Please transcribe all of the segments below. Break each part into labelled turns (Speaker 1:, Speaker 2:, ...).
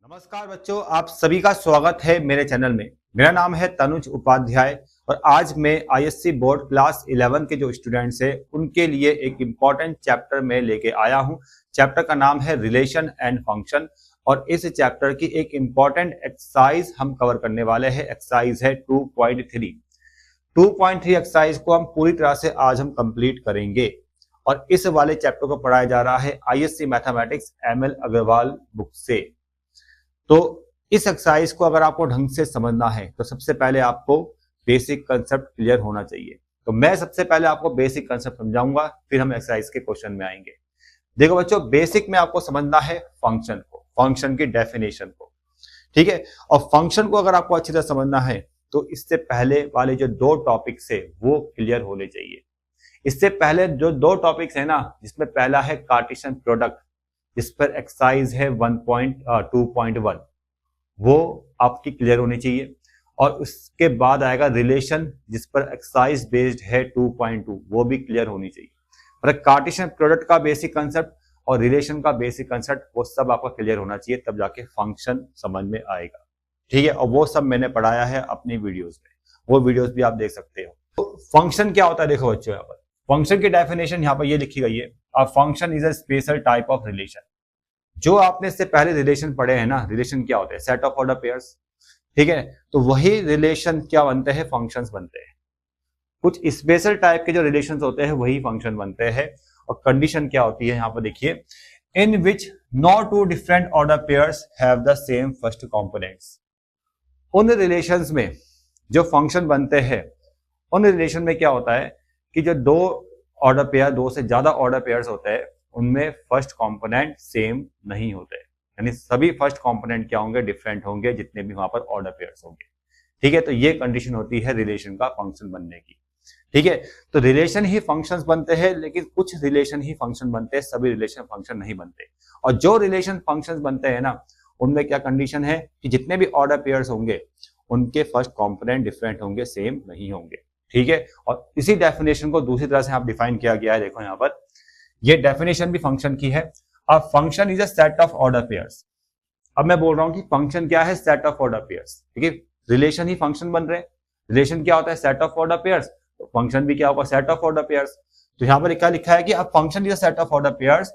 Speaker 1: नमस्कार बच्चों, आप सभी का स्वागत है मेरे चैनल में। मेरा नाम है तनुज उपाध्याय और आज मैं आईएससी बोर्ड क्लास 11 के जो स्टूडेंट्स हैं उनके लिए एक इम्पॉर्टेंट चैप्टर में लेके आया हूं। चैप्टर का नाम है रिलेशन एंड फंक्शन और इस चैप्टर की एक इम्पॉर्टेंट एक्सरसाइज हम कवर करने वाले हैं। एक्सरसाइज है 2.3। 2.3 एक्सरसाइज को हम पूरी तरह से आज हम कंप्लीट करेंगे और इस वाले चैप्टर को पढ़ाया जा रहा है ISC mathematics ML Agarwal book से। तो इस एक्सरसाइज को अगर आपको ढंग से समझना है तो सबसे पहले आपको बेसिक कंसेप्ट क्लियर होना चाहिए। तो मैं सबसे पहले आपको बेसिक कंसेप्ट समझाऊंगा, फिर हम एक्सरसाइज के क्वेश्चन में आएंगे। देखो बच्चों, बेसिक में आपको समझना है फंक्शन को, फंक्शन की डेफिनेशन को, ठीक है। और फंक्शन को अगर आपको अच्छी तरह समझना है तो इससे पहले वाले जो दो टॉपिक्स है वो क्लियर होने चाहिए। इससे पहले जो दो टॉपिक्स है ना, जिसमें पहला है कार्टेशियन प्रोडक्ट, जिस पर एक्सरसाइज है 1.2.1, वो आपकी क्लियर होनी चाहिए। और उसके बाद आएगा रिलेशन, जिस पर एक्सरसाइज बेस्ड है 2.2, वो भी क्लियर होनी चाहिए। मतलब कार्टेशियन प्रोडक्ट का बेसिक कंसेप्ट और रिलेशन का बेसिक कंसेप्ट वो सब आपका क्लियर होना चाहिए, तब जाके फंक्शन समझ में आएगा, ठीक है। और वो सब मैंने पढ़ाया है अपनी वीडियोस में, वो वीडियोस भी आप देख सकते हो। तो फंक्शन क्या होता है, देखो बच्चों, यहाँ पर फंक्शन की डेफिनेशन यहाँ पर ये लिखी गई है। A function is a special type of relation. जो आपने इससे पहले रिलेशन पढ़े हैं ना, रिलेशन क्या होते हैं, सेट ऑफ ऑर्डर पेयर्स, ठीक है। तो वही रिलेशन क्या बनते हैं, फंक्शंस बनते हैं। कुछ स्पेशल टाइप के जो रिलेशंस होते हैं वही फंक्शन बनते हैं। और कंडीशन क्या होती है यहाँ पर देखिए, in which no two different order pairs have the same first components. उन रिलेशंस में जो फंक्शन बनते हैं, उन रिलेशन में क्या होता है कि जो दो ऑर्डर पेयर, दो से ज्यादा ऑर्डर पेयर्स होते हैं, उनमें फर्स्ट कंपोनेंट सेम नहीं होते, यानी सभी फर्स्ट कंपोनेंट क्या होंगे, डिफरेंट होंगे, जितने भी वहां पर ऑर्डर पेयर्स होंगे, ठीक है। तो ये कंडीशन होती है रिलेशन का फंक्शन बनने की, ठीक है। तो रिलेशन ही फंक्शंस बनते हैं, लेकिन कुछ रिलेशन ही फंक्शन बनते हैं, सभी रिलेशन फंक्शन नहीं बनते। और जो रिलेशन फंक्शंस बनते हैं ना, उनमें क्या कंडीशन है कि जितने भी ऑर्डर पेयर्स होंगे उनके फर्स्ट कंपोनेंट डिफरेंट होंगे, सेम नहीं होंगे, ठीक है। और इसी डेफिनेशन को दूसरी तरह से आप डिफाइन किया गया है। देखो यहाँ पर ये डेफिनेशन भी फंक्शन की है। अब function is a set of order pairs. अब मैं बोल रहा हूं कि फंक्शन क्या है, सेट ऑफ ऑर्डर पेयर्स, ठीक है। रिलेशन ही फंक्शन बन रहे हैं। रिलेशन क्या होता है, सेट ऑफ ऑर्डर पेयर्स, तो फंक्शन भी क्या होगा, सेट ऑफ ऑर्डर पेयर्स। तो यहां पर क्या लिखा है कि अब function is a set of order pairs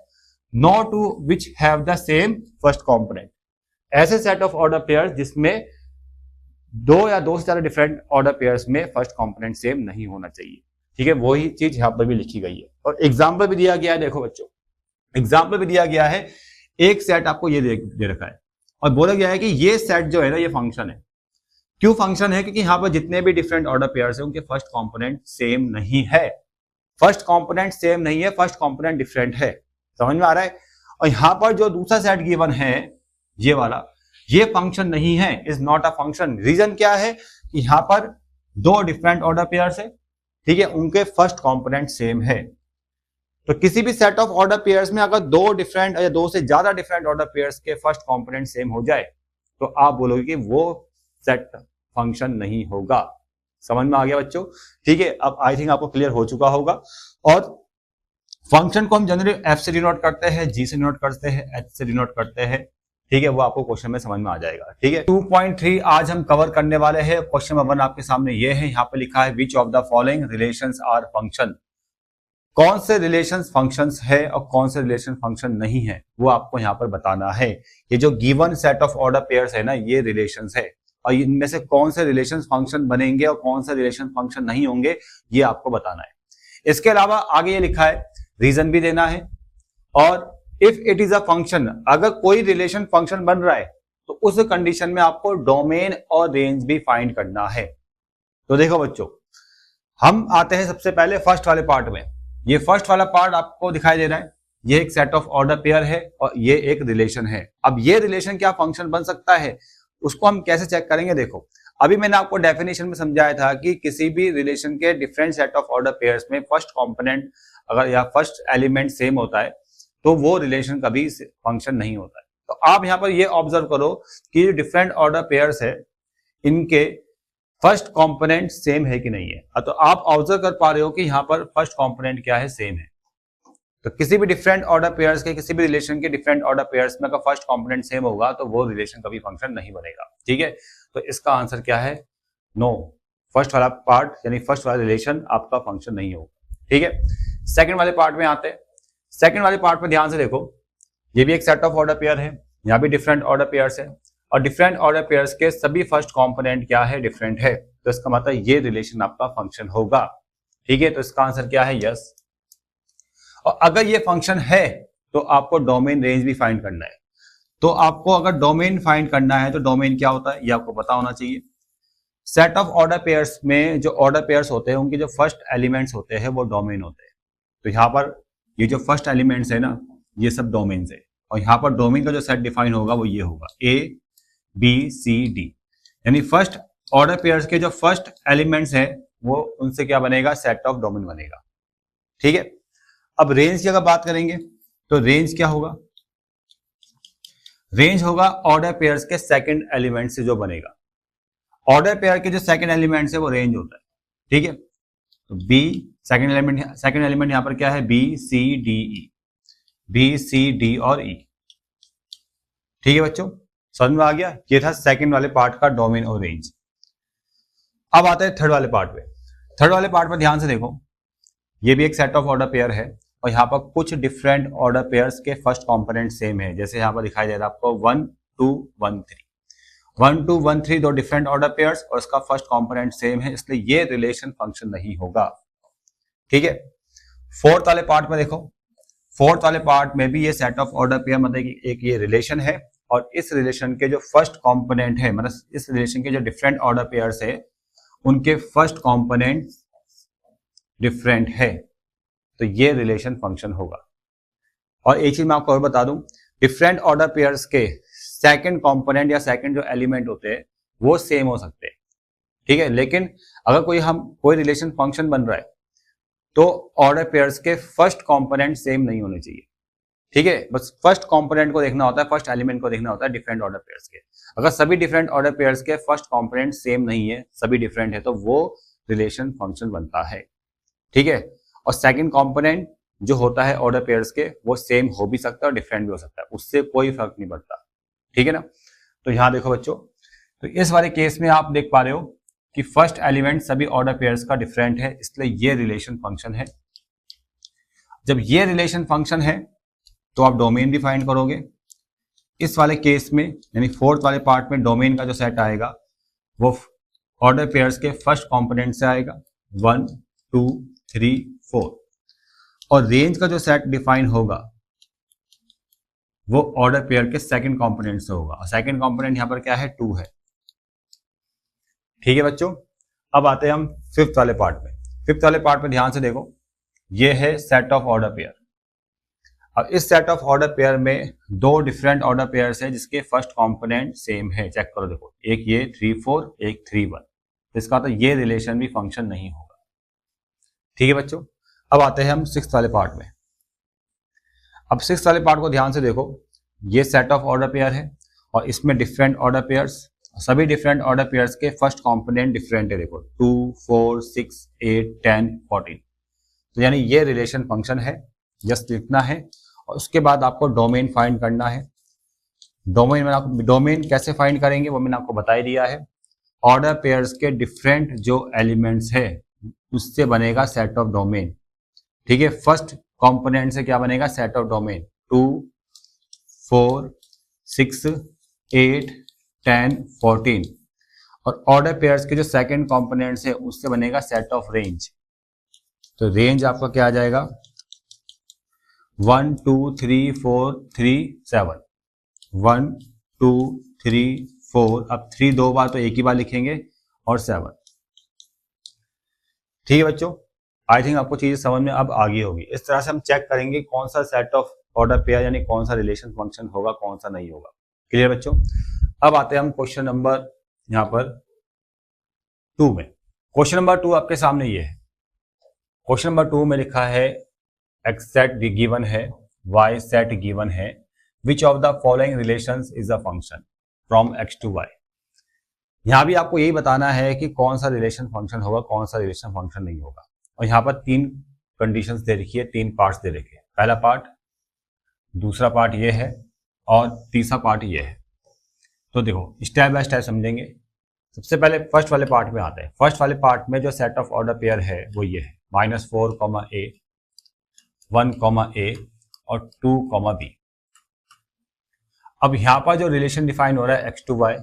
Speaker 1: no two which have the same first component. ऐसे सेट ऑफ ऑर्डर पेयर्स जिसमें दो या दो से ज्यादा डिफरेंट ऑर्डर पेयर्स में फर्स्ट कंपोनेंट सेम नहीं होना चाहिए, ठीक है। वही चीज यहां पर भी लिखी गई है और एग्जाम्पल भी दिया गया है। देखो बच्चों, एग्जाम्पल भी दिया गया है। एक सेट आपको ये दे रखा है और बोला गया है कि ये सेट जो है ना, ये फंक्शन है। क्यों फंक्शन है, क्योंकि यहां पर जितने भी डिफरेंट ऑर्डर पेयर्स है उनके फर्स्ट कंपोनेंट सेम नहीं है। फर्स्ट कंपोनेंट सेम नहीं है, फर्स्ट कंपोनेंट डिफरेंट है। समझ में आ रहा है। और यहां पर जो दूसरा सेट गिवन है, ये वाला, ये फंक्शन नहीं है, is not a function. Reason क्या है कि यहां पर दो डिफरेंट ऑर्डर पेयर्स है, ठीक है, उनके फर्स्ट कंपोनेंट सेम है। तो किसी भी सेट ऑफ ऑर्डर पेयर्स में अगर दो डिफरेंट या दो से ज्यादा डिफरेंट ऑर्डर पेयर्स के फर्स्ट कंपोनेंट सेम हो जाए तो आप बोलोगे कि वो सेट फंक्शन नहीं होगा। समझ में आ गया बच्चों, ठीक है। अब आई थिंक आपको क्लियर हो चुका होगा। और फंक्शन को हम जनरली एफ से डिनोट करते हैं, जी से डिनोट करते हैं, एच से डिनोट करते हैं, ठीक है। वो आपको क्वेश्चन में समझ में आ जाएगा, ठीक है। 2.3 आज हम कवर करने वाले हैं। क्वेश्चन नंबर 1 आपके सामने ये है, यहाँ पे लिखा है which of the following relations are function. कौन से रिलेशंस फंक्शंस है और कौन से रिलेशन फंक्शन नहीं है, वो आपको यहाँ पर बताना है। ये जो given set of order pairs है ना, ये रिलेशंस है और इनमें से कौन से रिलेशन फंक्शन बनेंगे और कौन से रिलेशन फंक्शन नहीं होंगे, ये आपको बताना है। इसके अलावा आगे ये लिखा है, रीजन भी देना है। और if it is a function, अगर कोई रिलेशन फंक्शन बन रहा है तो उस कंडीशन में आपको डोमेन और रेंज भी फाइंड करना है। तो देखो बच्चों, हम आते हैं सबसे पहले फर्स्ट वाले पार्ट में। ये फर्स्ट वाला पार्ट आपको दिखाई दे रहा है, ये एक सेट ऑफ ऑर्डर पेयर है और ये एक रिलेशन है। अब ये रिलेशन क्या फंक्शन बन सकता है, उसको हम कैसे चेक करेंगे। देखो, अभी मैंने आपको डेफिनेशन में समझाया था कि किसी भी रिलेशन के different set of order pairs में फर्स्ट कंपोनेंट अगर या फर्स्ट एलिमेंट सेम होता है तो वो रिलेशन कभी फंक्शन नहीं होता है। तो आप यहाँ पर ये ऑब्जर्व करो कि डिफरेंट ऑर्डर पेयर्स है, इनके फर्स्ट कंपोनेंट सेम है कि नहीं है। तो आप ऑब्जर्व कर पा रहे हो कि यहाँ पर फर्स्ट कंपोनेंट क्या है, सेम है। तो किसी भी डिफरेंट ऑर्डर पेयर्स के, किसी भी रिलेशन के डिफरेंट ऑर्डर पेयर्स में अगर फर्स्ट कंपोनेंट सेम होगा तो वो रिलेशन कभी फंक्शन नहीं बनेगा। ठीक है, तो इसका आंसर क्या है? नो। फर्स्ट वाला पार्ट यानी फर्स्ट वाला रिलेशन आपका फंक्शन नहीं होगा। ठीक है, सेकंड वाले पार्ट में आते हैं। सेकंड वाले पार्ट में ध्यान से देखो, ये भी एक सेट ऑफ ऑर्डर पेयर है, यहाँ भी डिफरेंट ऑर्डर पेयर्स है और डिफरेंट ऑर्डर पेयर्स के सभी फर्स्ट कंपोनेंट क्या है? डिफरेंट है। तो इसका मतलब ये रिलेशन आपका फंक्शन होगा। ठीक है, तो इसका आंसर क्या है? यस। और अगर ये फंक्शन है तो आपको डोमेन रेंज भी फाइंड करना है। तो आपको अगर डोमेन फाइंड करना है तो डोमेन क्या होता है ये आपको पता होना चाहिए। सेट ऑफ ऑर्डर पेयर्स में जो ऑर्डर पेयर्स होते हैं उनके जो फर्स्ट एलिमेंट्स होते हैं वो डोमेन होते हैं। तो यहाँ पर ये जो फर्स्ट एलिमेंट्स है ना, ये सब डोमेन्स है और यहाँ पर डोमेन का जो सेट डिफाइन होगा वो ये होगा A B C D, यानी फर्स्ट ऑर्डर पेयर्स के जो फर्स्ट एलिमेंट्स है वो उनसे क्या बनेगा? सेट ऑफ डोमेन बनेगा। ठीक है, अब रेंज की अगर बात करेंगे तो रेंज क्या होगा? रेंज होगा ऑर्डर पेयर्स के सेकंड एलिमेंट से जो बनेगा। ऑर्डर पेयर के जो सेकंड एलिमेंट है वो रेंज होता है। ठीक है, तो बी सेकंड एलिमेंट यहां पर क्या है? B C D E, B C D और ई। ठीक है बच्चों, समझ में आ गया? ये था सेकंड वाले पार्ट का डोमेन और रेंज। अब आते हैं थर्ड वाले पार्ट पे। थर्ड वाले पार्ट में ध्यान से देखो, ये भी एक सेट ऑफ ऑर्डर पेयर है और यहाँ पर कुछ डिफरेंट ऑर्डर पेयर्स के फर्स्ट कंपोनेंट सेम है। जैसे यहाँ पर दिखाई दे रहा है आपको 1 2 1 3, 1 2 1 3 दो डिफरेंट ऑर्डर पेयर्स और इसका फर्स्ट कंपोनेंट सेम है, इसलिए ये रिलेशन फंक्शन नहीं होगा। ठीक है, फोर्थ वाले पार्ट में देखो, फोर्थ वाले पार्ट में भी ये सेट ऑफ ऑर्डर पेयर मतलब एक ये रिलेशन है और इस रिलेशन के जो फर्स्ट कंपोनेंट है, मतलब इस रिलेशन के जो डिफरेंट ऑर्डर पेयर्स है उनके फर्स्ट कंपोनेंट डिफरेंट है, तो ये रिलेशन फंक्शन होगा। और एक चीज मैं आपको और बता दूं, डिफरेंट ऑर्डर पेयर्स के सेकंड कंपोनेंट या सेकंड जो एलिमेंट होते हैं वो सेम हो सकते हैं। ठीक है, लेकिन अगर कोई रिलेशन फंक्शन बन रहा है तो ऑर्डर पेयर्स के फर्स्ट कंपोनेंट सेम नहीं होने चाहिए। ठीक है, बस फर्स्ट कंपोनेंट को देखना होता है, फर्स्ट एलिमेंट को देखना होता है डिफरेंट ऑर्डर पेयर्स के। अगर सभी डिफरेंट ऑर्डर पेयर्स के फर्स्ट कंपोनेंट सेम नहीं है, सभी डिफरेंट है, तो वो रिलेशन फंक्शन बनता है। ठीक है, और सेकंड कंपोनेंट जो होता है ऑर्डर पेयर्स के वो सेम हो भी सकता है और डिफरेंट भी हो सकता है, उससे कोई फर्क नहीं पड़ता। ठीक है ना, तो यहां देखो बच्चों, तो इस वाले केस में आप देख पा रहे हो कि फर्स्ट एलिमेंट सभी ऑर्डर पेयर्स का डिफरेंट है, इसलिए ये रिलेशन फंक्शन है। जब ये रिलेशन फंक्शन है तो आप डोमेन डिफाइन करोगे। इस वाले केस में यानी फोर्थ वाले पार्ट में डोमेन का जो सेट आएगा वो ऑर्डर पेयर्स के फर्स्ट कंपोनेंट से आएगा 1 2 3 4, और रेंज का जो सेट डिफाइन होगा वो ऑर्डर पेयर के सेकंड कंपोनेंट से होगा और सेकंड कंपोनेंट यहां पर क्या है? 2 है। ठीक है बच्चों, अब आते हैं हम फिफ्थ वाले पार्ट में। फिफ्थ वाले पार्ट में ध्यान से देखो, ये है सेट ऑफ ऑर्डर पेयर। अब इस सेट ऑफ ऑर्डर पेयर में दो डिफरेंट ऑर्डर पेयर्स है जिसके फर्स्ट कंपोनेंट सेम है। चेक करो, देखो, एक ये 3 4, एक 3 1, इसका तो ये रिलेशन भी फंक्शन नहीं होगा। ठीक है बच्चों, अब आते हैं हम सिक्स्थ वाले पार्ट में। अब सिक्स्थ वाले पार्ट को ध्यान से देखो, ये सेट ऑफ ऑर्डर पेयर है और इसमें डिफरेंट ऑर्डर पेयर्स, सभी डिफरेंट ऑर्डर पेयर्स के फर्स्ट कंपोनेंट डिफरेंट है। देखो 2 4 6 8 10 14, तो यानी ये रिलेशन फंक्शन है, जस्ट लिखना है और उसके बाद आपको डोमेन फाइंड करना है। डोमेन कैसे फाइंड करेंगे वो मैंने आपको बता ही दिया है। ऑर्डर पेयर्स के डिफरेंट जो एलिमेंट्स है उससे बनेगा सेट ऑफ डोमेन। ठीक है, फर्स्ट कंपोनेंट से क्या बनेगा? सेट ऑफ डोमेन 2 4 6 8 10 14, और ऑर्डर पेयर्स के जो सेकंड कंपोनेंट्स है उससे बनेगा सेट ऑफ रेंज। तो रेंज आपका क्या आ जाएगा? 1 2 3 4 3 7, 1 2 3 4, अब 3 दो बार तो एक ही बार लिखेंगे और 7। ठीक है बच्चों, आई थिंक आपको चीजें समझ में अब आ गई होगी। इस तरह से हम चेक करेंगे कौन सा सेट ऑफ ऑर्डर पेयर यानी कौन सा रिलेशन फंक्शन होगा, कौन सा नहीं होगा। क्लियर बच्चों, अब आते हैं हम क्वेश्चन नंबर यहां पर 2 में। क्वेश्चन नंबर 2 आपके सामने ये है। क्वेश्चन नंबर 2 में लिखा है एक्स सेट गिवन है, वाई सेट गिवन है, which of the following relations is a function from X to Y. यहां भी आपको यही बताना है कि कौन सा रिलेशन फंक्शन होगा, कौन सा रिलेशन फंक्शन नहीं होगा। और यहाँ पर 3 कंडीशंस दे रखी है, 3 पार्ट्स दे रखे हैं। पहला पार्ट, दूसरा पार्ट ये है और तीसरा पार्ट ये है। तो देखो स्टेप बाय स्टेप समझेंगे। सबसे पहले फर्स्ट वाले पार्ट में आते हैं। फर्स्ट वाले पार्ट में जो सेट ऑफ ऑर्डर पेयर है वो ये है -4, A, 1, A और 2, B। अब यहाँ पर जो रिलेशन डिफाइन हो रहा है x to y,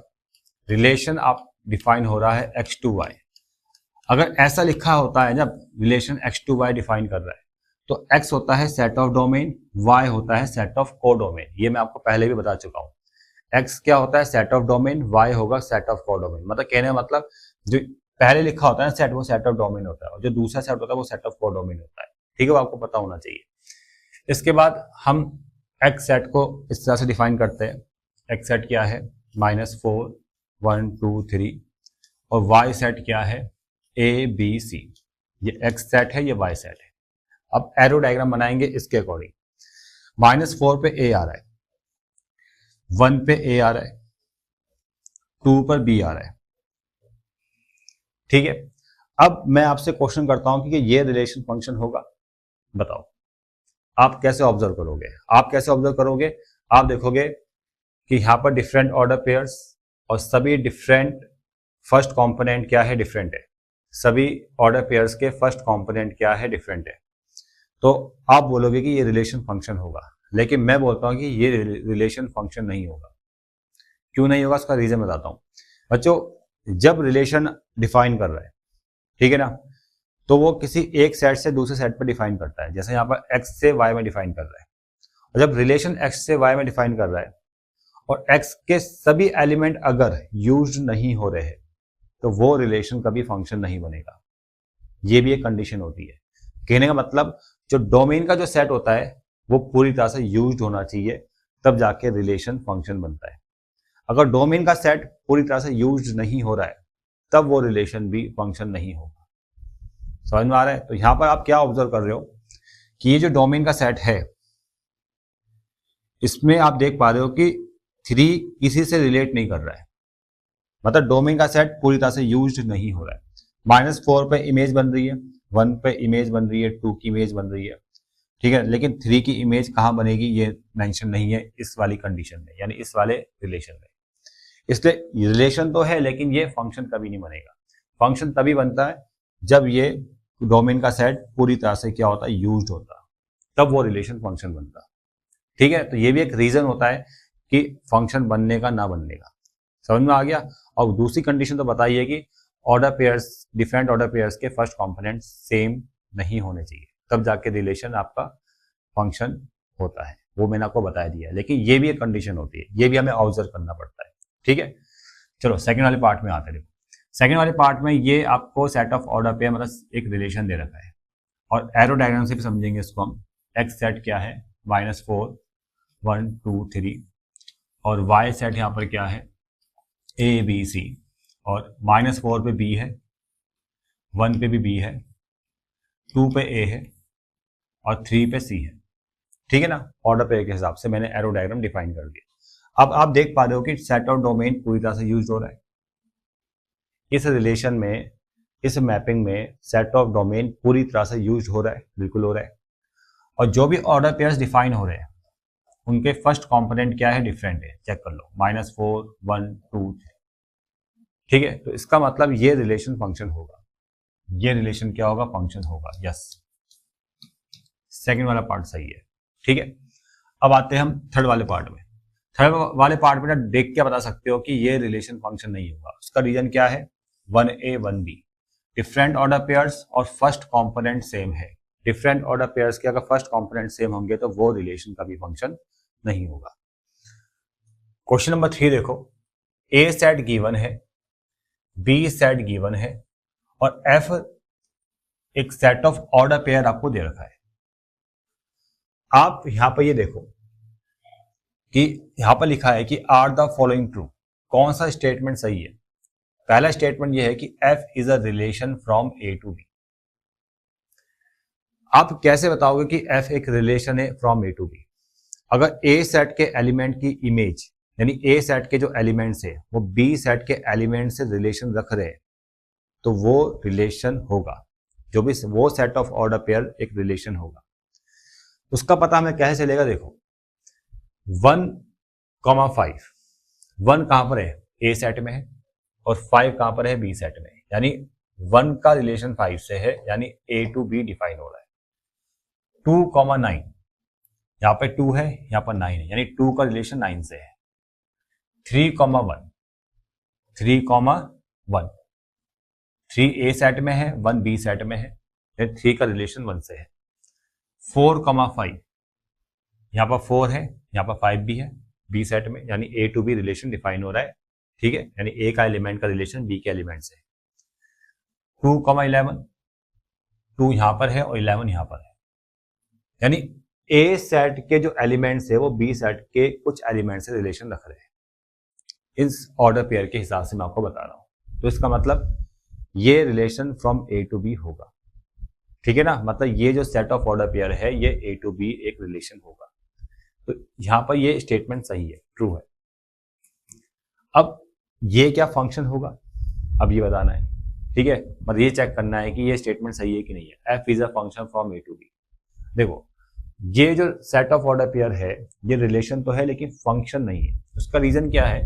Speaker 1: रिलेशन आप डिफाइन हो रहा है x to y। अगर ऐसा लिखा होता है जब relation x to y define कर रहा है तो x होता है सेट ऑफ डोमेन, y होता है सेट ऑफ कोडोमेन। ये मैं आपको पहले भी बता चुका हूँ। x क्या होता है सेट ऑफ डोमेन, y होगा सेट ऑफ कोडोमेन। मतलब कहने का मतलब जो पहले लिखा होता है सेट, वो सेट ऑफ डोमेन होता है और जो दूसरा सेट होता है वो सेट ऑफ कोडोमेन होता है। ठीक है, वो आपको पता होना चाहिए। इसके बाद हम x सेट को इस तरह से डिफाइन करते हैं। x सेट क्या है -4, 1, 2, 3 और y सेट क्या है A, B, C। ये x सेट है, ये y सेट है। अब एरो डायग्राम बनाएंगे इसके अकॉर्डिंग। -4 पे A आ रहा है, 1 पे A आ रहा है, 2 पर B आ रहा है। ठीक है, अब मैं आपसे क्वेश्चन करता हूं कि ये रिलेशन फंक्शन होगा, बताओ आप कैसे ऑब्जर्व करोगे। आप देखोगे कि यहां पर डिफरेंट ऑर्डर पेयर्स और सभी डिफरेंट फर्स्ट कंपोनेंट क्या है, डिफरेंट है। सभी ऑर्डर पेयर्स के फर्स्ट कंपोनेंट क्या है, डिफरेंट है। तो आप बोलोगे कि ये रिलेशन फंक्शन होगा, लेकिन मैं बोलता हूं कि ये रिलेशन फंक्शन नहीं होगा। क्यों नहीं होगा, उसका रीजन बताता हूं। बच्चों जब रिलेशन डिफाइन कर रहा है, ठीक है ना, तो वो किसी एक सेट से दूसरे सेट पर डिफाइन करता है। जैसे यहाँ पर x से y में डिफाइन कर रहा है, और जब रिलेशन x से y में डिफाइन कर रहा है और x के सभी एलिमेंट अगर यूज नहीं हो रहे हैं तो वो रिलेशन कभी फंक्शन नहीं बनेगा। ये भी एक कंडीशन होती है। कहने का मतलब जो डोमेन का जो सेट होता है वो पूरी तरह से यूज्ड होना चाहिए, तब जाके रिलेशन फंक्शन बनता है। अगर डोमेन का सेट पूरी तरह से यूज्ड नहीं हो रहा है तब वो रिलेशन भी फंक्शन नहीं होगा। समझ में आ रहा है? तो यहां पर आप क्या ऑब्जर्व कर रहे हो कि ये जो डोमेन का सेट है इसमें आप देख पा रहे हो कि 3 किसी से रिलेट नहीं कर रहा है। मतलब डोमेन का सेट पूरी तरह से यूज्ड नहीं हो रहा है। -4 पे इमेज बन रही है, 1 पे इमेज बन रही है, 2 की इमेज बन रही है, ठीक है, लेकिन 3 की इमेज कहाँ बनेगी ये मेंशन नहीं है इस वाली कंडीशन में, यानी इस वाले रिलेशन में। इसलिए रिलेशन तो है लेकिन ये फंक्शन कभी नहीं बनेगा। फंक्शन तभी बनता है जब ये डोमेन का सेट पूरी तरह से क्या होता है, यूज्ड होता है, तब वो रिलेशन फंक्शन बनता है। ठीक है, तो ये भी एक रीजन होता है कि फंक्शन बनने का ना बनने का। समझ में आ गया? और दूसरी कंडीशन तो बताइए कि order pairs, different order pairs के फर्स्ट कंपोनेंट सेम नहीं होने चाहिए, तब जाके रिलेशन आपका फंक्शन होता है। वो मैंने आपको बता दिया, लेकिन ये भी एक कंडीशन होती है, ये भी हमें ऑब्जर्व करना पड़ता है। ठीक है, चलो सेकंड वाले पार्ट में आते हैं। सेकंड वाले पार्ट में ये आपको सेट ऑफ ऑर्डर पेयर मतलब एक रिलेशन दे रखा है, और एरो डायग्राम से भी समझेंगे इसको हम। एक्स सेट क्या है -4, 1, 2, 3 और वाई सेट यहाँ पर क्या है A, B, C, और -4 पे B है, 1 पे भी B है, 2 पे A है और 3 पे C है। ठीक है ना, ऑर्डर पेयर के हिसाब से मैंने एरो डायग्राम डिफाइन कर दिया। अब आप देख पा रहे हो कि सेट ऑफ डोमेन पूरी तरह से यूज हो रहा है इस रिलेशन में, इस मैपिंग में सेट ऑफ डोमेन पूरी तरह से यूज हो रहा है, बिल्कुल हो रहा है। और जो भी ऑर्डर पेयर्स डिफाइन हो रहे हैं उनके फर्स्ट कंपोनेंट क्या है, डिफरेंट है। चेक कर लो, -4, 1, 2, 3। ठीक है, तो इसका मतलब ये रिलेशन फंक्शन होगा। ये रिलेशन क्या होगा, फंक्शन होगा। यस, सेकंड वाला पार्ट सही है। ठीक है, अब आते हैं हम थर्ड वाले पार्ट में। थर्ड वाले पार्ट में ना देख के बता सकते हो कि ये रिलेशन फंक्शन नहीं होगा। उसका रीजन क्या है, 1A, 1B, different order pairs और फर्स्ट कंपोनेंट सेम है। डिफरेंट ऑर्डर पेयर्स के अगर फर्स्ट कंपोनेंट सेम होंगे तो वो रिलेशन का भी फंक्शन नहीं होगा। क्वेश्चन नंबर 3 देखो, A सेट गिवन है, B सेट गिवन है और F एक सेट ऑफ ऑर्डर पेयर आपको दे रखा है। आप यहां पर ये देखो कि यहां पर लिखा है कि आर द फॉलोइंग ट्रू। कौन सा स्टेटमेंट सही है? पहला स्टेटमेंट यह है कि F is a relation from A to B। आप कैसे बताओगे कि F एक रिलेशन है फ्रॉम A टू B? अगर A सेट के एलिमेंट की इमेज, यानी A सेट के जो एलिमेंट्स है वो B सेट के एलिमेंट से रिलेशन रख रहे हैं तो वो रिलेशन होगा। जो भी वो सेट ऑफ ऑर्डर पेयर एक रिलेशन होगा। उसका पता हमें कैसे चलेगा? देखो 1,5, 1 कहां पर है? ए सेट में है, और 5 कहां पर है? बी सेट में है। यानी 1 का रिलेशन 5 से है, यानी ए टू बी डिफाइन हो रहा है। 2,9, यहाँ पे 2 है, यहाँ पर 9 है, यानी 2 का रिलेशन 9 से है। 3,1, 3,1, 3 ए सेट में है, 1 बी सेट में है, 3 का रिलेशन 1 से है। 4,5, यहाँ पर 4 है, यहाँ पर 5 भी है बी सेट में, यानी ए टू बी रिलेशन डिफाइन हो रहा है। ठीक है, यानी ए का एलिमेंट का रिलेशन बी के एलिमेंट से। 2,11, 2 यहाँ पर है और 11 यहाँ पर है, यानी ए सेट के जो एलिमेंट्स है वो बी सेट के कुछ एलिमेंट से रिलेशन रख रहे हैं। इस ऑर्डर पेयर के हिसाब से मैं आपको बता रहा हूं। तो इसका मतलब ये relation from A to B होगा। ठीक है ना, मतलब ये जो सेट ऑफ ऑर्डर पेयर है ये ए टू बी एक रिलेशन होगा। तो यहां पर ये स्टेटमेंट सही है, ट्रू है। अब ये क्या फंक्शन होगा, अब ये बताना है। ठीक है, मतलब ये चेक करना है कि ये स्टेटमेंट सही है कि नहीं है। F is a function from A to B. देखो ये जो सेट ऑफ ऑर्डर पेयर है ये रिलेशन तो है लेकिन फंक्शन नहीं है। उसका रीजन क्या है?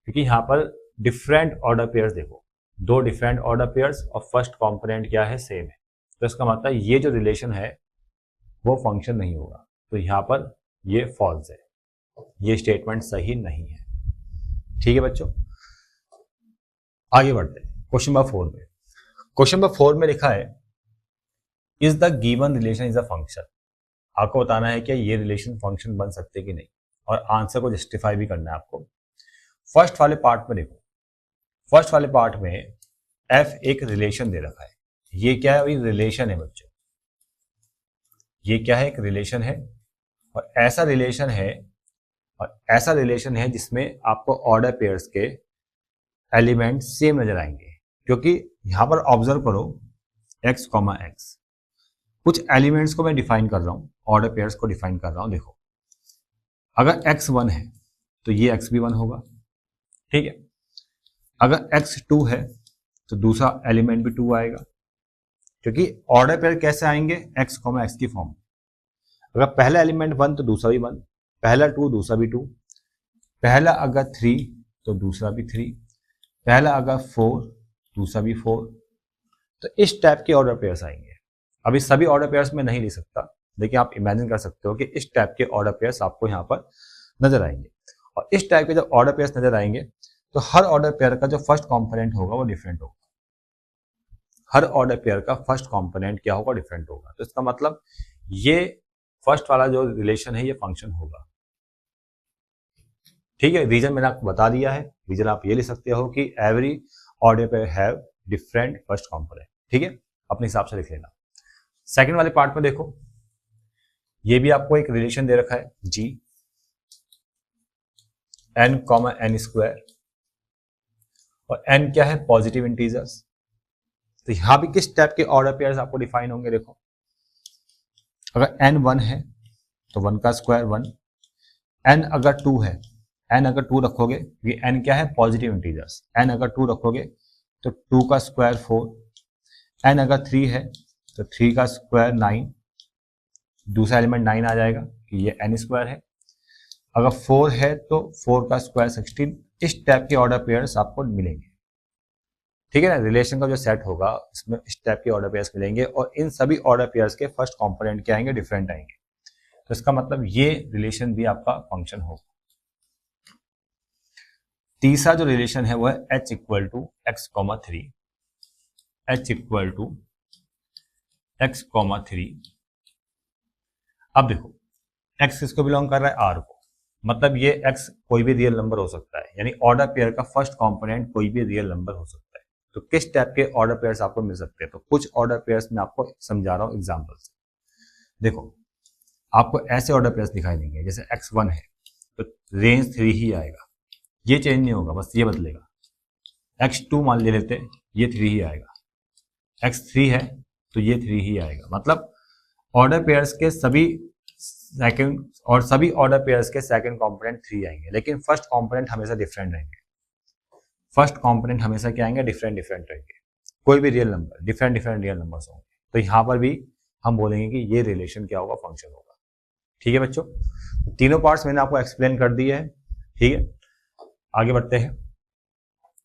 Speaker 1: क्योंकि यहाँ पर डिफरेंट ऑर्डर पेयर्स, देखो 2 डिफरेंट ऑर्डर पेयर्स और फर्स्ट कंपोनेंट क्या है? सेम है। तो इसका मतलब ये जो रिलेशन है वो फंक्शन नहीं होगा। तो यहाँ पर ये फॉल्स है, ये स्टेटमेंट सही नहीं है। ठीक है बच्चों, आगे बढ़ते हैं क्वेश्चन नंबर 4 में। क्वेश्चन नंबर 4 में लिखा है is the given relation is a function. आपको बताना है कि ये रिलेशन फंक्शन बन सकते कि नहीं, और आंसर को जस्टिफाई भी करना है आपको। फर्स्ट वाले पार्ट में देखो, फर्स्ट वाले पार्ट में एफ एक रिलेशन दे रखा है। ये क्या है? रिलेशन है बच्चों, ये क्या है? एक रिलेशन है, और ऐसा रिलेशन है, और ऐसा रिलेशन है जिसमें आपको ऑर्डर पेयर्स के एलिमेंट सेम नजर आएंगे। क्योंकि यहां पर ऑब्जर्व करो x, x, कुछ एलिमेंट्स को मैं डिफाइन कर रहा हूं, ऑर्डर पेयर्स को डिफाइन कर रहा हूं। देखो अगर x 1 है तो ये x भी 1 होगा। ठीक है, अगर x 2 है तो दूसरा एलिमेंट भी 2 आएगा, क्योंकि ऑर्डर पेयर कैसे आएंगे? x, x की फॉर्म। अगर पहला एलिमेंट 1 तो दूसरा भी 1, पहला 2 दूसरा भी 2, पहला अगर 3 तो दूसरा भी 3, पहला अगर 4 दूसरा भी 4। तो इस टाइप के ऑर्डर पेयर्स आएंगे। अभी सभी ऑर्डर पेयर्स में नहीं ले सकता, लेकिन आप इमेजिन कर सकते हो कि इस टाइप के ऑर्डर पेयर्स आपको यहाँ पर नजर आएंगे। और इस टाइप के जब ऑर्डर पेयर्स नजर आएंगे तो हर ऑर्डर पेयर का जो फर्स्ट कंपोनेंट होगा वो डिफरेंट होगा। हर ऑर्डर पेयर का फर्स्ट कंपोनेंट क्या होगा? डिफरेंट होगा। तो इसका मतलब ये फर्स्ट वाला जो रिलेशन है ये फंक्शन होगा। ठीक है, रीजन मैंने आपको बता दिया है। रीजन आप ये लिख सकते हो कि every order pair have different first component. ठीक है, अपने हिसाब से लिख लेना। सेकंड वाले पार्ट में देखो, ये भी आपको एक रिलेशन दे रखा है g n, n स्क्वायर, और n क्या है? Positive integers. तो यहां भी किस टाइप के ऑर्डर पेयर्स आपको डिफाइन होंगे? देखो अगर n 1 है तो 1 का स्क्वायर 1, n अगर 2 है, n अगर 2 रखोगे, ये n क्या है? Positive integers. n अगर 2 रखोगे तो 2 का स्क्वायर 4, n अगर 3 है तो 3 का स्क्वायर 9, दूसरा एलिमेंट 9 आ जाएगा कि ये n स्क्वायर है। अगर 4 है तो 4 का स्क्वायर 16। इस टाइप के ऑर्डर पेयर्स आपको मिलेंगे। ठीक है ना, रिलेशन का जो सेट होगा इसमें इस टाइप के ऑर्डर पेयर्स मिलेंगे, और इन सभी ऑर्डर पेयर्स के फर्स्ट कंपोनेंट क्या आएंगे? डिफरेंट आएंगे। तो इसका मतलब ये रिलेशन भी आपका फंक्शन होगा। तीसरा जो रिलेशन है वो है h equal to x, 3, h equal to x, 3। अब देखो x किसको बिलोंग कर रहा है? r को। मतलब ये x कोई भी रियल नंबर हो सकता है, यानी ऑर्डर पेयर का फर्स्ट कंपोनेंट कोई भी रियल नंबर हो सकता है। तो किस टाइप के ऑर्डर पेयर्स आपको मिल सकते हैं? तो कुछ ऑर्डर पेयर्स में आपको समझा रहा हूं एग्जांपल से। देखो आपको ऐसे ऑर्डर पेयर्स दिखाई देंगे, जैसे x1 है तो रेंज 3 ही आएगा, ये चेंज नहीं होगा, बस ये बदलेगा। x2 मान ले लेते हैं, ये 3 ही आएगा। x3 है तो ये 3 ही आएगा। मतलब ऑर्डर पेयर्स के सभी सेकंड और सभी ऑर्डर पेयर्स के सेकंड कंपोनेंट 3 आएंगे, लेकिन फर्स्ट कंपोनेंट हमेशा डिफरेंट रहेंगे। फर्स्ट कंपोनेंट हमेशा क्या आएंगे? डिफरेंट रहेंगे। कोई भी real number different real numbers होंगे। तो यहाँ पर भी हम बोलेंगे कि ये रिलेशन क्या होगा? फंक्शन होगा। ठीक है बच्चों, तीनों पार्ट्स मैंने आपको एक्सप्लेन कर दिए हैं। ठीक है, आगे बढ़ते हैं।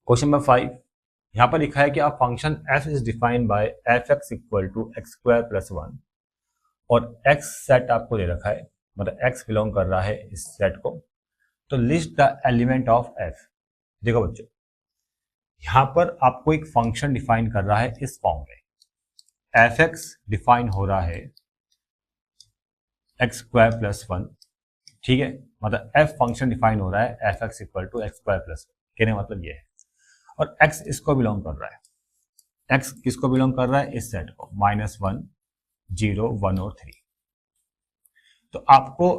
Speaker 1: क्वेश्चन नंबर 5, यहाँ पर लिखा है कि a function f is defined by f(x) equal to x² plus 1 और x सेट आपको दे रखा है, मतलब x बिलोंग कर रहा है इस सेट को। तो list the element of f। देखो बच्चों, यहाँ पर आपको एक फंक्शन डिफाइन कर रहा है इस फॉर्म में, f(x) डिफाइन हो रहा है x² प्लस 1। ठीक है, मतलब f फंक्शन डिफाइन हो रहा है f(x) equal to x² plus 1। कहने का मतलब ये है, और x इसको बिलोंग कर रहा है। x किसको बिलोंग कर रहा है? इस सेट को, -1, 0, 1 और 3। तो आपको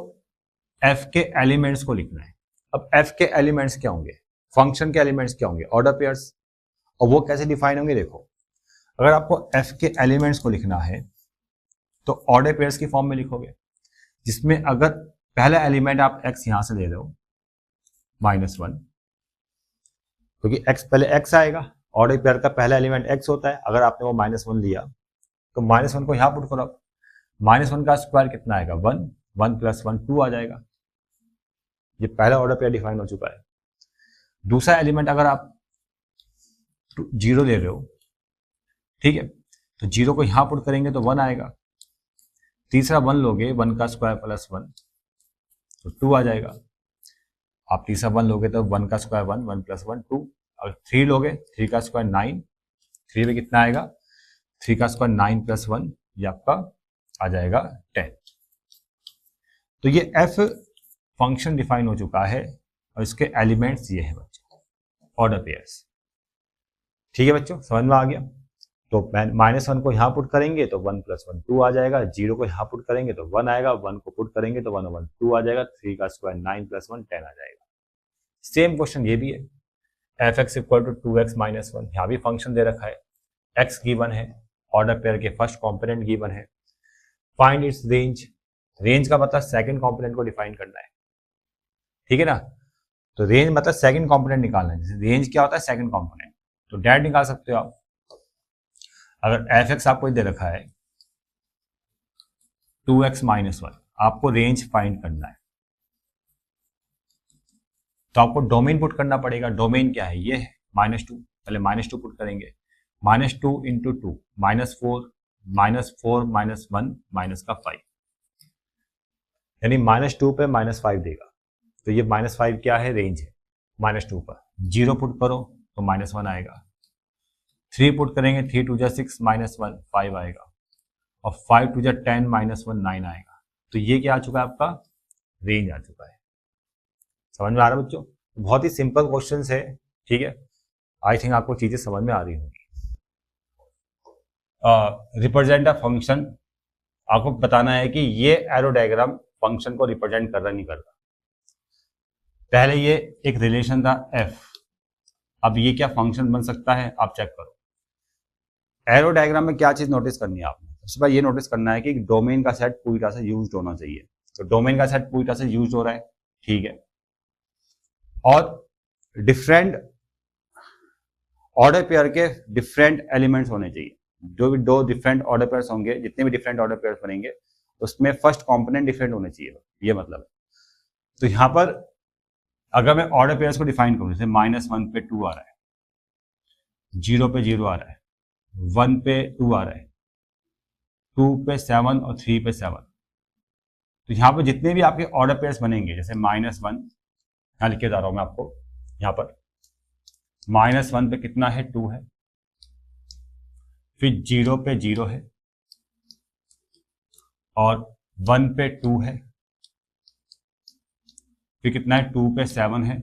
Speaker 1: f के एलिमेंट्स को लिखना है। अब f के एलिमेंट्स क्या होंगे? फंक्शन के एलिमेंट्स क्या होंगे? Order pairs. और वो कैसे डिफाइन होंगे? देखो, अगर आपको f के एलिमेंट्स को लिखना है तो ऑर्डर पेयर्स की फॉर्म में लिखोगे, जिसमें अगर पहला एलिमेंट आप x यहां से ले रहे हो -1, क्योंकि x पहले x आएगा, ऑर्डर पेयर का पहला एलिमेंट x होता है। अगर आपने वो -1 लिया तो -1 को यहां पुट करो। -1 का स्क्वायर कितना आएगा? 1, 1 प्लस 1 2 आ जाएगा। ये पहला ऑर्डर पेयर डिफाइन हो चुका है। दूसरा एलिमेंट अगर आप 0 ले रहे हो, ठीक है, तो 0 को यहां पुट करेंगे तो 1 आएगा। तीसरा 1 लोगे, 1 का स्क्वायर प्लस 1 तो 2 आ जाएगा। आप तीसरा 1 लोगे तो 1 का स्क्वायर 1, 1 प्लस 1 2। अगर 3 लोगे, 3 का स्क्वायर 9, 3 में कितना आएगा? 3 का स्क्वायर 9 प्लस 1, ये आपका आ जाएगा 10। तो ये f फंक्शन डिफाइन हो चुका है और इसके एलिमेंट्स ये है बच्चों, ऑर्डर पेयर्स। ठीक है बच्चों, समझ में आ गया? तो -1 को यहाँ पुट करेंगे तो 1 प्लस 1 2 आ जाएगा। 0 को यहाँ पुट करेंगे तो 1 आएगा। 1 को पुट करेंगे तो 1 1 2 आ जाएगा। 3 का स्क्वायर 9 प्लस 1 10 आ जाएगा। सेम क्वेश्चन ये भी है, f(x) equal to 2x minus 1। यहाँ भी फंक्शन दे रखा है, x गिवन है, ऑर्डर पेयर के फर्स्ट कॉम्पोनेंट गिवन है। Find its range. रेंज का मतलब सेकंड कॉम्पोनेंट को डिफाइन करना है, ठीक है ना? तो रेंज मतलब सेकंड कॉम्पोनेंट निकालना है। जैसे रेंज क्या होता है? Second component. तो डायरेक्ट निकाल सकते हो आप। अगर f(x) आपको दे रखा है 2x माइनस 1, आपको रेंज फाइंड करना है, तो आपको डोमेन पुट करना पड़ेगा। डोमेन क्या है? ये है -2। पहले -2 पुट करेंगे, -2 इंटू 2 -4, -4 -1 माइनस का 5, यानी -2 पे -5 देगा। तो ये -5 क्या है? रेंज है -2 पर। 0 पुट करो तो -1 आएगा। 3 पुट करेंगे, 3 2 6 -1 5 आएगा, और 5 2 10 -1 9 आएगा। तो ये क्या आ चुका है? आपका रेंज आ चुका है। समझ में आ रहा है बच्चों? बहुत ही सिंपल क्वेश्चन है, ठीक है। आई थिंक आपको चीजें समझ में आ रही होंगी। रिप्रेजेंट अ फंक्शन, आपको बताना है कि ये एरो डायग्राम फंक्शन को रिप्रेजेंट कर रहा नहीं कर रहा। पहले ये एक रिलेशन था f, अब ये क्या फंक्शन बन सकता है? आप चेक करो। एरो डायग्राम में क्या चीज नोटिस करनी है आपने? सबसे पहले ये नोटिस करना है कि डोमेन का सेट पूरी तरह से यूज्ड होना चाहिए। तो डोमेन का सेट पूरी तरह से यूज्ड हो रहा है, ठीक है। और डिफरेंट ऑर्डर पेयर के डिफरेंट एलिमेंट्स होने चाहिए। जो भी दो डिफरेंट ऑर्डर पेयर्स होंगे, जितने भी डिफरेंट ऑर्डर पेयर्स बनेंगे, उसमें फर्स्ट कंपोनेंट डिफरेंट होने चाहिए, ये मतलब है। तो यहां पर अगर मैं ऑर्डर पेयर्स को डिफाइन करूं, जैसे -1 पे 2 आ रहा है, 0 पे 0 आ रहा है, 1 पे 2 आ रहा है, 2 पे 7 और 3 पे 7। तो यहाँ पर जितने भी आपके ऑर्डर पेयर्स बनेंगे, जैसे -1 यहाँ लिख के जा रहा हूं मैं आपको, यहाँ पर -1 पे कितना है? 2 है, फिर 0 पे 0 है, और 1 पे 2 है, फिर कितना है? 2 पे 7 है,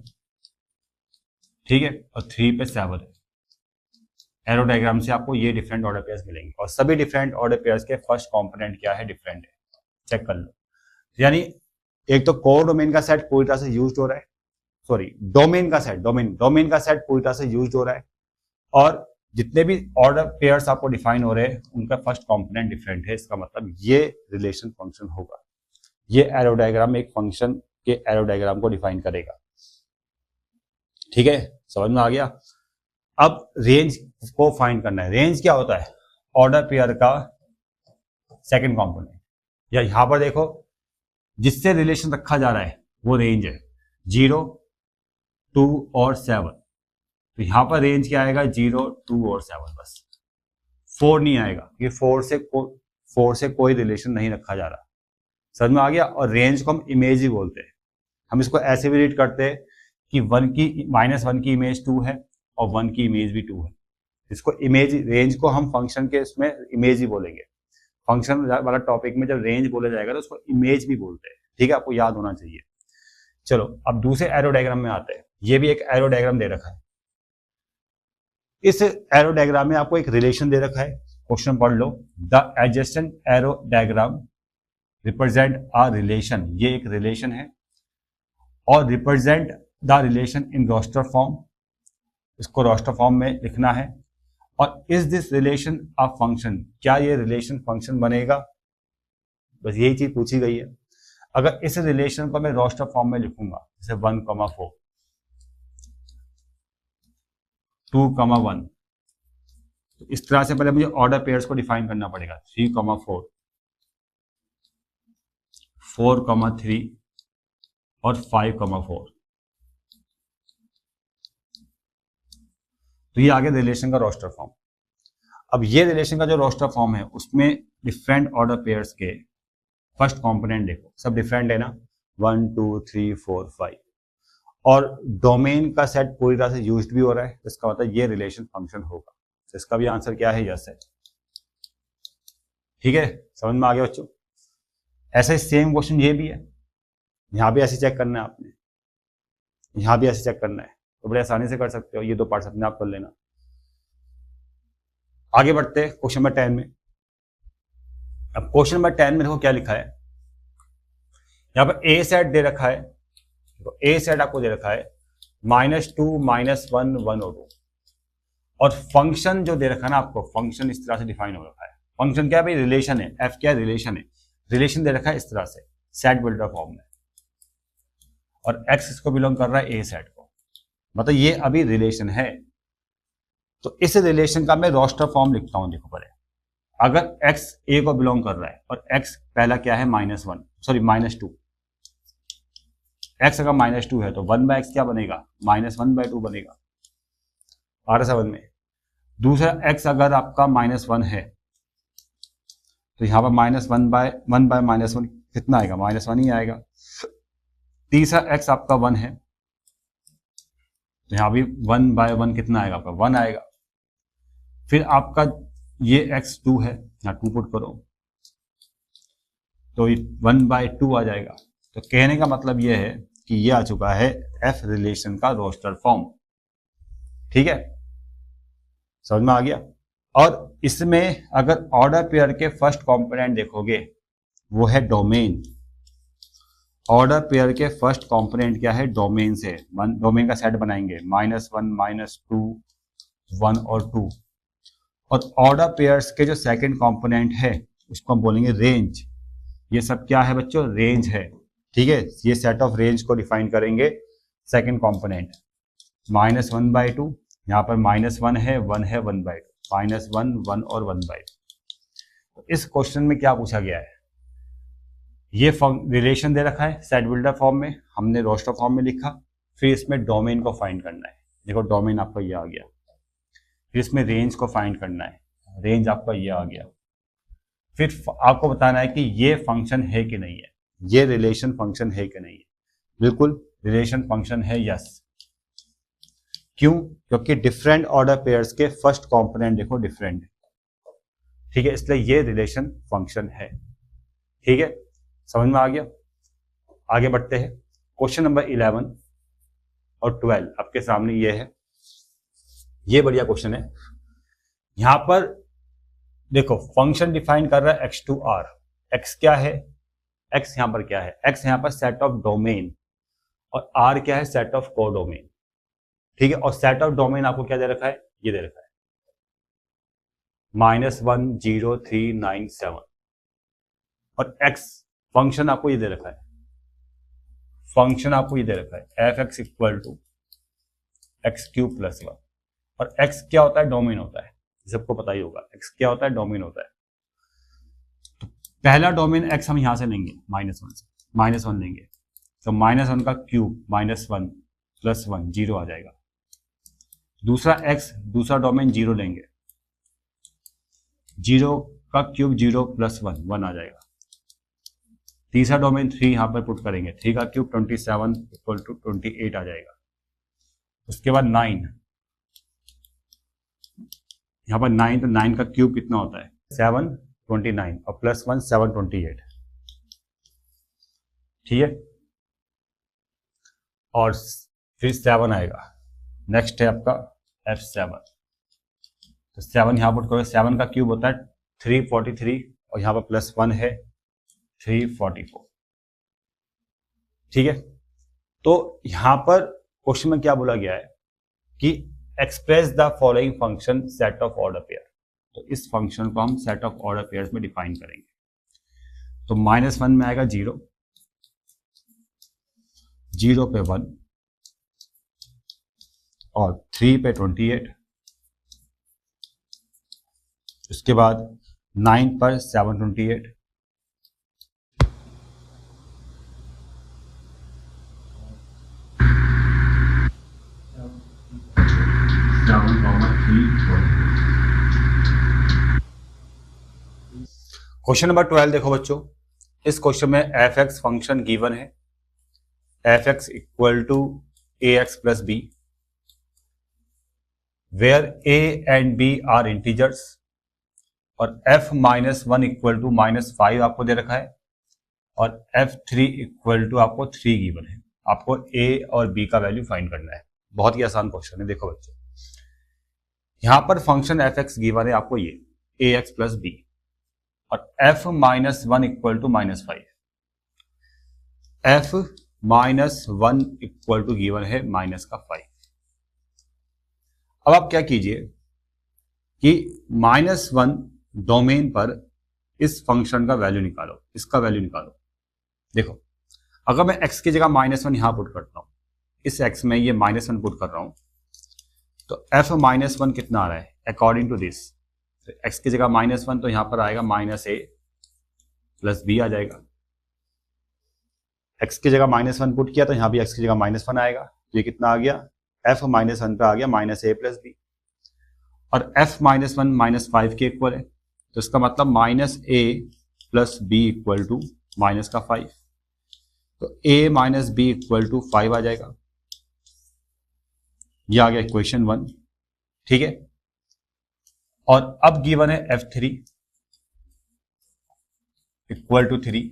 Speaker 1: ठीक है, और 3 पे 7 है। एरो डायग्राम से आपको ये डिफरेंट ऑर्डर पेयर्स मिलेंगे, और सभी डिफरेंट ऑर्डर पेयर्स के फर्स्ट कंपोनेंट क्या है? डिफरेंट है। चेक कर लो। यानी एक तो कोर डोमेन का सेट पूरी तरह से यूज्ड हो रहा है, सॉरी डोमेन का सेट, डोमेन का सेट पूरी तरह से यूज्ड हो रहा है, और जितने भी ऑर्डर पेयर्स आपको डिफाइन हो रहे हैं उनका फर्स्ट कंपोनेंट डिफरेंट है। इसका मतलब ये रिलेशन फंक्शन होगा। ये एरो डायग्राम एक फंक्शन के एरो डायग्राम को डिफाइन करेगा, ठीक है। समझ में आ गया? अब रेंज को फाइंड करना है। रेंज क्या होता है? ऑर्डर पेयर का सेकंड कंपोनेंट। या यहां पर देखो, जिससे रिलेशन रखा जा रहा है वो रेंज है 0, 2 और 7। तो यहां पर रेंज क्या आएगा 0, 2 और 7 बस, 4 नहीं आएगा, ये 4 से कोई रिलेशन नहीं रखा जा रहा। समझ में आ गया। और रेंज को हम इमेज ही बोलते हैं। हम इसको ऐसे भी रीड करते हैं कि -1 की इमेज 2 है और 1 की इमेज भी 2 है। इसको इमेज, रेंज को हम फंक्शन के इसमें इमेज ही बोलेंगे। फंक्शन वाला टॉपिक में जब रेंज बोला जाएगा तो उसको इमेज भी बोलते हैं। ठीक है, आपको याद होना चाहिए। चलो अब दूसरे एरो डायग्राम में आते हैं। ये भी एक एरो डायग्राम दे रखा है। इस एरो डायग्राम में आपको एक रिलेशन दे रखा है। क्वेश्चन पढ़ लो। The adjacent arrow diagram represent a relation. ये एक रिलेशन है और represent the relation in roster form. इसको रोस्टर फॉर्म में लिखना है। और is this relation a function, क्या ये रिलेशन फंक्शन बनेगा? बस यही चीज पूछी गई है। अगर इस रिलेशन को मैं रोस्टर फॉर्म में लिखूंगा, जैसे 1, 4, 2, 1, तो इस तरह से पहले मुझे ऑर्डर पेयर्स को डिफाइन करना पड़ेगा। 3, 4, 4, 3 और 5, 4। तो ये आगे रिलेशन का रोस्टर फॉर्म। अब ये रिलेशन का जो रोस्टर फॉर्म है उसमें डिफरेंट ऑर्डर पेयर्स के फर्स्ट कंपोनेंट देखो, सब डिफरेंट है ना, 1, 2, 3, 4, 5। और डोमेन का सेट पूरी तरह से यूज्ड भी हो रहा है, तो इसका मतलब ये रिलेशन फंक्शन होगा। तो इसका भी आंसर क्या है? यस है। ठीक है, समझ में आ गया बच्चों। ऐसा ही सेम क्वेश्चन ये भी है। यहां भी ऐसे चेक करना है आपने, यहां भी ऐसे चेक करना है, तो बड़े आसानी से कर सकते हो। ये 2 पार्ट्स अपने आप कर लेना। आगे बढ़ते हैं क्वेश्चन नंबर 10 में। अब क्वेश्चन नंबर 10 में देखो क्या लिखा है। यहां पर ए सेट दे रखा है, तो ए सेट आपको दे रखा है -2, -1, 1 और 2। और फंक्शन जो दे रखा है ना आपको, फंक्शन इस तरह से डिफाइन हो रखा है। फंक्शन क्या है भाई? रिलेशन है। एफ क्या है? रिलेशन है। रिलेशन दे रखा है इस तरह से सेट बिल्डर फॉर्म में, और एक्स इसको बिलोंग कर रहा है ए सेट को, मतलब ये अभी रिलेशन है। तो इस रिलेशन का मैं रोस्टर फॉर्म लिखता हूं। देखो पहले, अगर x a को बिलोंग कर रहा है और x पहला क्या है? -2। x अगर -2 है तो 1/x क्या बनेगा? -1/2 बनेगा। आ रहा समझ में? दूसरा x अगर आपका -1 है तो यहां पर -1/1 कितना आएगा? -1 ही आएगा। तीसरा x आपका 1 है तो यहां भी 1/1 कितना आएगा? आपका 1 आएगा। फिर आपका ये x2 है, यहाँ 2 पुट करो तो 1/2 आ जाएगा। तो कहने का मतलब ये है कि ये आ चुका है f रिलेशन का रोस्टर फॉर्म। ठीक है, समझ में आ गया। और इसमें अगर ऑर्डर पेयर के फर्स्ट कंपोनेंट देखोगे वो है डोमेन। ऑर्डर पेयर के फर्स्ट कंपोनेंट क्या है? डोमेन से। डोमेन का सेट बनाएंगे, -1, -2, 1 और 2। और ऑर्डर पेयर्स के जो सेकंड कंपोनेंट है उसको हम बोलेंगे रेंज। ये सब क्या है बच्चों? रेंज है। ठीक है, ये सेट ऑफ रेंज को डिफाइन करेंगे सेकंड कंपोनेंट। -1/2, यहाँ पर -1 है, 1 है, 1/2, -1, 1 और 1/2। तो इस क्वेश्चन में क्या पूछा गया है? ये रिलेशन दे रखा है सेट बिल्डर फॉर्म में, हमने रोस्टर फॉर्म में लिखा। फिर इसमें डोमेन को फाइंड करना है। देखो डोमेन आपका ये आ गया। फिर इसमें रेंज को फाइंड करना है, रेंज आपका ये आ गया। फिर आपको बताना है कि ये फंक्शन है कि नहीं है, ये रिलेशन फंक्शन है कि नहीं है। बिल्कुल रिलेशन फंक्शन है, यस। क्यों? क्योंकि डिफरेंट ऑर्डर पेयर्स के फर्स्ट कंपोनेंट देखो डिफरेंट है। ठीक है, इसलिए ये रिलेशन फंक्शन है। ठीक है, समझ में आ गया। आगे बढ़ते हैं। क्वेश्चन नंबर 11 और 12 आपके सामने ये है। ये बढ़िया क्वेश्चन है। यहां पर देखो फंक्शन डिफाइन कर रहा है x2r। x क्या है? x यहां पर क्या है? x यहां पर सेट ऑफ डोमेन, और r क्या है? Set of codomain. ठीक है, और सेट ऑफ डोमेन आपको क्या दे रखा है? ये दे रखा है -1, 0, 3, 9, 7। और x फंक्शन आपको ये दे रखा है, फंक्शन आपको ये दे रखा है f(x) = x³ + 1। और x क्या होता है? डोमेन होता है, सबको पता ही होगा x क्या होता है? डोमेन होता है। तो पहला डोमेन x हम यहां से लेंगे -1 से, -1 लेंगे तो -1 का क्यूब -1 + 1 0 आ जाएगा। दूसरा x, दूसरा डोमेन 0 लेंगे, 0 का क्यूब 0 + 1 1 आ जाएगा। तीसरा डोमेन 3 यहाँ पर पुट करेंगे, 3 का क्यूब 27 = 28 आ जाएगा। उसके बाद 9, यहाँ पर 9 तो 9 का क्यूब कितना होता है 7 29 और +1 7 28, ठीक है। और फिर 7 आएगा, नेक्स्ट है आपका F7, तो 7 यहाँ पुट करो, 7 का क्यूब होता है 343 और यहाँ पर +1 है 344, ठीक है। तो यहां पर क्वेश्चन में क्या बोला गया है कि express the following function set of order pair, तो इस फंक्शन को हम सेट ऑफ ऑर्डर पेयर्स में डिफाइन करेंगे। तो -1 में आएगा 0, 0 पे 1 और 3 पे 28, उसके बाद 9 पर 728, क्वेश्चन नंबर 12 देखो बच्चों, इस क्वेश्चन में f(x) फंक्शन गिवन है, f(x) = ax + b, where a and b are integers, और f-1 = -5 आपको दे रखा है, और f3 = आपको 3 गिवन है। आपको a और b का वैल्यू फाइंड करना है। बहुत ही आसान क्वेश्चन है। देखो बच्चों, यहां पर फंक्शन f(x) गिवन है आपको ये ax + b, और f-1 = -5, f-1 गिवन है -5। अब आप क्या कीजिए कि -1 डोमेन पर इस फंक्शन का वैल्यू निकालो, इसका वैल्यू निकालो। देखो, अगर मैं x की जगह -1 यहां पुट करता हूं, इस x में ये -1 पुट कर रहा हूं, तो f-1 कितना आ रहा है अकॉर्डिंग टू दिस, तो x की जगह -1 तो यहां पर आएगा -a + b आ जाएगा। x की जगह -1 पुट किया तो यहां भी x की जगह -1 आएगा, ये कितना आ गया f-1 पे आ गया -a + b, और f-1 -5 के इक्वल है, तो इसका मतलब -a + b = -5, तो a - b = 5 आ जाएगा। ये आ गया इक्वेशन 1, ठीक है। और अब गिवन है f3 = 3,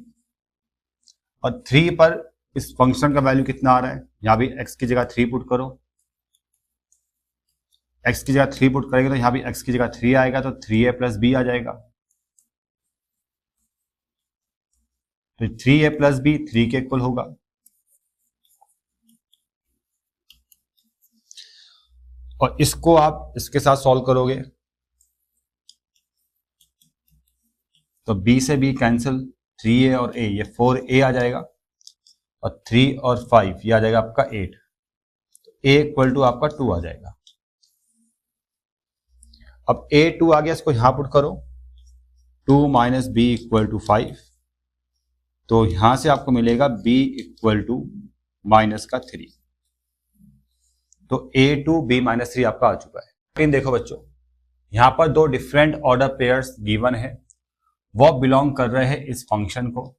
Speaker 1: और 3 पर इस फंक्शन का वैल्यू कितना आ रहा है, यहां भी x की जगह 3 पुट करो, x की जगह 3 पुट करेंगे तो यहां भी x की जगह 3 आएगा, तो 3a + b आ जाएगा। तो 3a + b 3 के इक्वल होगा। और इसको आप इसके साथ सॉल्व करोगे तो b से b कैंसिल, 3a और a, ये 4a आ जाएगा, और 3 और 5 ये आ जाएगा आपका 8, तो a = आपका 2 आ जाएगा। अब a 2 आ गया, इसको यहां पुट करो, 2 - b = 5, तो यहां से आपको मिलेगा b = -3, तो a2 b - 3 आपका आ चुका है। लेकिन देखो बच्चों, यहां पर दो डिफरेंट ऑर्डर पेयर्स गिवन है, वो बिलोंग कर रहे हैं इस फंक्शन को,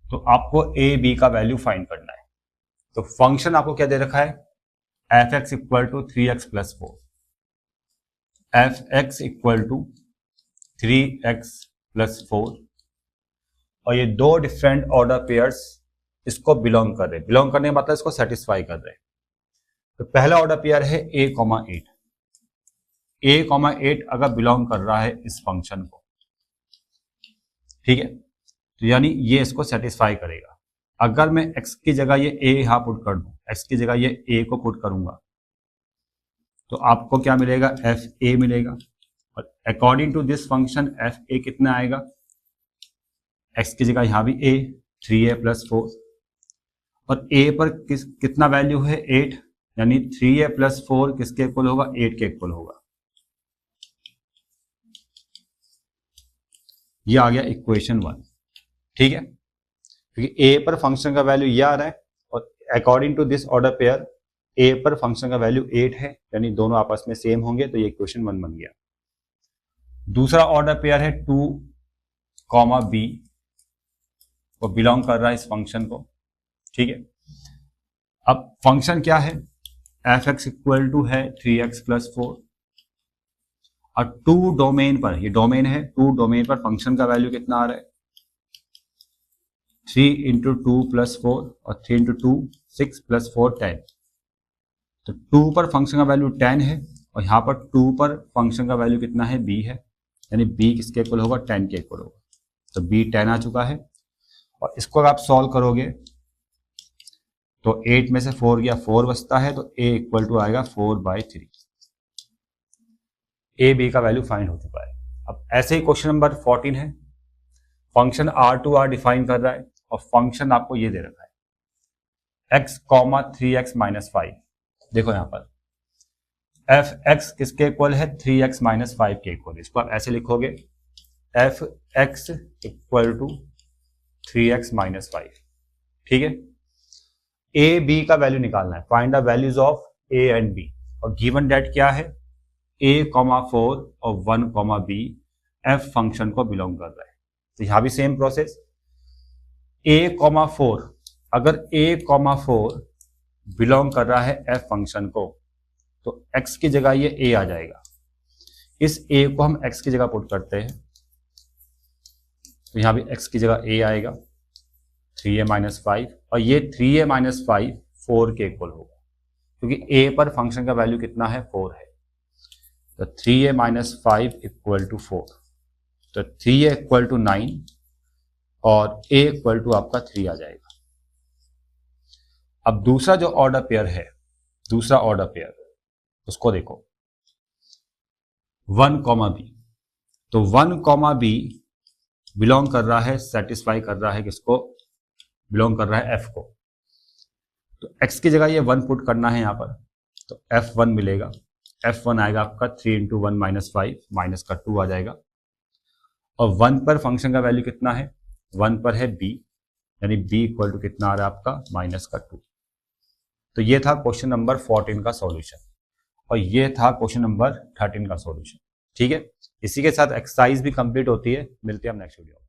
Speaker 1: तो आपको a b का वैल्यू फाइंड करना है। तो फंक्शन आपको क्या दे रखा है, f(x) = 3x + 4, f(x) = 3x + 4, और ये दो डिफरेंट ऑर्डर पेयर्स इसको बिलोंग कर रहे हैं। बिलोंग करने का मतलब इसको सेटिस्फाई कर रहे हैं। तो पहला ऑर्डर पेयर है a,8, a,8 अगर बिलोंग कर रहा है इस फंक्शन को, ठीक है, तो यानी ये इसको सेटिस्फाई करेगा। अगर मैं x की जगह ये a यहां पुट कर दूं, x की जगह ये a को पुट करूंगा, तो आपको क्या मिलेगा, fa मिलेगा, और according to this function fa कितना आएगा, x की जगह यहां भी a, 3a + 4, और a पर कितना वैल्यू है 8, यानी 3a + 4 किसके इक्वल होगा, 8 के इक्वल होगा। ये आ गया इक्वेशन 1, ठीक है। क्योंकि ए पर फंक्शन का वैल्यू ये आ रहा है और according to this order pair A पर फंक्शन का वैल्यू 8 है, यानी दोनों आपस में सेम होंगे, तो ये इक्वेशन 1 बन गया। दूसरा ऑर्डर पेयर है 2, बी, वो बिलोंग कर रहा है इस फंक्शन को, ठीक है। अब फंक्शन क्या है, एफ एक्स इक्वल टू है 3x प्लस 4 और 2 डोमेन पर, ये डोमेन है, 2 डोमेन पर फंक्शन का वैल्यू कितना आ रहा है 3 इंटू 2 प्लस 4 और 3 इंटू 2 6 प्लस 4 10। तो 2 पर फंक्शन का वैल्यू 10 है और यहाँ पर 2 पर फंक्शन का वैल्यू कितना है b है, यानी b किसके इक्वल होगा 10 के इक्वल होगा। तो b 10 आ चुका है और इसको अगर आप सॉल्व करोगे तो 8 में से 4 गया 4 बचता है, तो a इक्वल टू आएगा 4/3। a b का वैल्यू फाइंड हो चुका है। अब ऐसे ही क्वेश्चन नंबर 14 है, फंक्शन r2r डिफाइन कर रहा है और फंक्शन आपको ये दे रखा है x, 3x माइनस 5। देखो यहां पर एफ एक्स किसके इक्वल है 3x माइनस 5 के इक्वल। इसको आप ऐसे लिखोगे F X equal to 3x minus 5, ठीक है। ए बी का वैल्यू निकालना है, find the values of A and B, और गिवन डेट क्या है a, 4 और 1, b एफ फंक्शन को बिलोंग कर रहा है। तो यहां भी सेम प्रोसेस, a, 4, अगर a, 4 बिलोंग कर रहा है एफ फंक्शन को तो x की जगह ये a आ जाएगा। इस a को हम x की जगह पुट करते हैं, तो यहां भी x की जगह a आएगा 3a माइनस 5, और ये 3a माइनस 5 4 के इक्वल होगा, क्योंकि a पर फंक्शन का वैल्यू कितना है 4 है। तो 3a माइनस 5 इक्वल टू 4, तो 3a इक्वल टू 9 और a इक्वल टू आपका 3 आ जाएगा। अब दूसरा जो ऑर्डर पेयर है, दूसरा ऑर्डर पेयर उसको देखो 1, b, तो 1, b बिलोंग कर रहा है, सेटिस्फाई कर रहा है किसको, बिलोंग कर रहा है f को। तो x की जगह ये 1 पुट करना है यहाँ पर, तो f1 मिलेगा, f1 आएगा आपका 3 इंटू 1 माइनस 5, माइनस का 2 आ जाएगा। और 1 पर फंक्शन का वैल्यू कितना है, 1 पर है b, यानी b इक्वल टू कितना आ रहा है आपका माइनस का 2। तो ये था क्वेश्चन नंबर 14 का सॉल्यूशन और ये था क्वेश्चन नंबर 13 का सॉल्यूशन, ठीक है। इसी के साथ एक्सरसाइज भी कंप्लीट होती है। मिलते हैं हम नेक्स्ट वीडियो में।